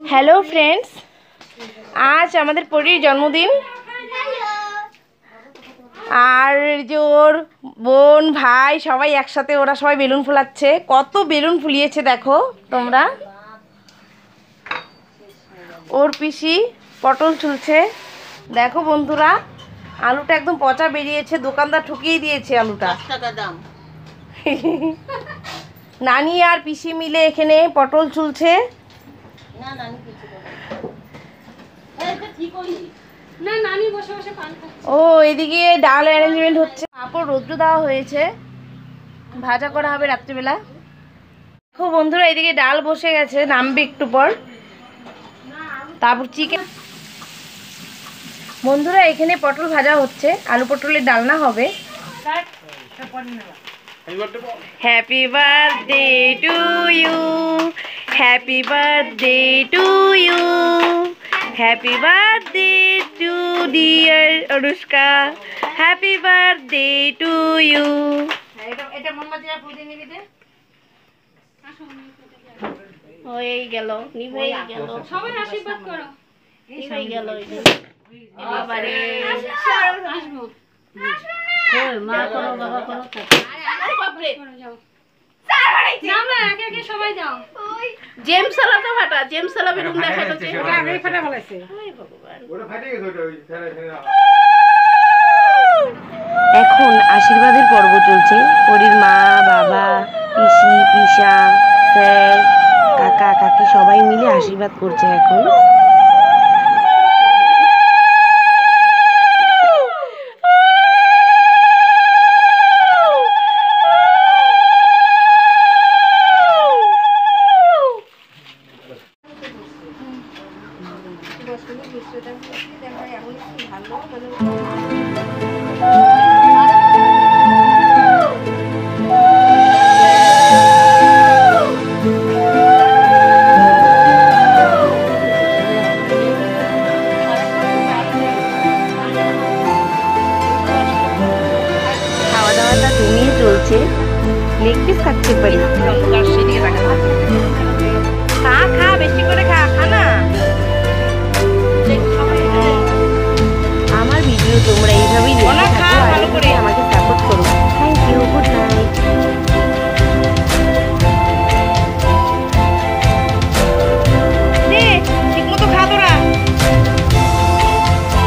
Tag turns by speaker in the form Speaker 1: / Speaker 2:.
Speaker 1: Hello friends, आज हमारे परीर जन्मदिन और जो बोन भाई सबाई एकसाथे ओरा सबाई बेलुन फुलाচ্ছে कत बेलुन फुलिয়েছে देखो তোমরা। ওর পিসি পটল ছুলছে দেখো বন্ধুরা। আলুটা একদম পচা বেরিয়েছে, দোকানদার ঠকিয়ে দিয়েছে আলুটা। 10 টাকা দাম। নানি আর পিসি মিলে এখানে পটল ছুলছে। না নানি কিছু করে এটা ঠিক হইনি না, নানি বসে বসে পান খাচ্ছে। ও এদিকে ডাল অ্যারেঞ্জমেন্ট হচ্ছে, পাপড় রোদ্র দেওয়া হয়েছে, ভাজা করা হবে রাত্রিবেলা। দেখো বন্ধুরা এদিকে ডাল বসে গেছে, নামবে একটু পর। তারপর চিকেন। বন্ধুরা এখানে পটল ভাজা হচ্ছে, আলু পটলের ডালনা হবে। Happy birthday to you, happy birthday to you, happy birthday to dear Anushka, happy birthday to you. এটা মোমবাতি আর ফুল দিয়ে নিবি দে। হয়ে গেল, নিভেই গেল। সবাই আশীর্বাদ করো। নিভেই গেল। বাবারে আসবো। কই মা করো, বাবা করো। আরে বাপ রে যাও। নাও না, আগে আগে সবাই যাও। ওই জেমসালাটা ফাটা, জেমসালা বেলুন দেখা যাচ্ছে। ওটা আগেই ফাটা বলেছে। ওই ভগবান, ওটা ফাটে গেছে। ওটা ওই ফেলে ফেলে দাও। এখন আশীর্বাদের পর্ব চলছে। পরীর মা, বাবা, পিসি, পিসা, স্যার, কাকা, কাকি সবাই মিলে আশীর্বাদ করছে এখন। লেগ পিস খাচ্ছে পারি, খা খা বেশি করে খা, খা না। আমার ভিডিও তোমরা এইভাবেই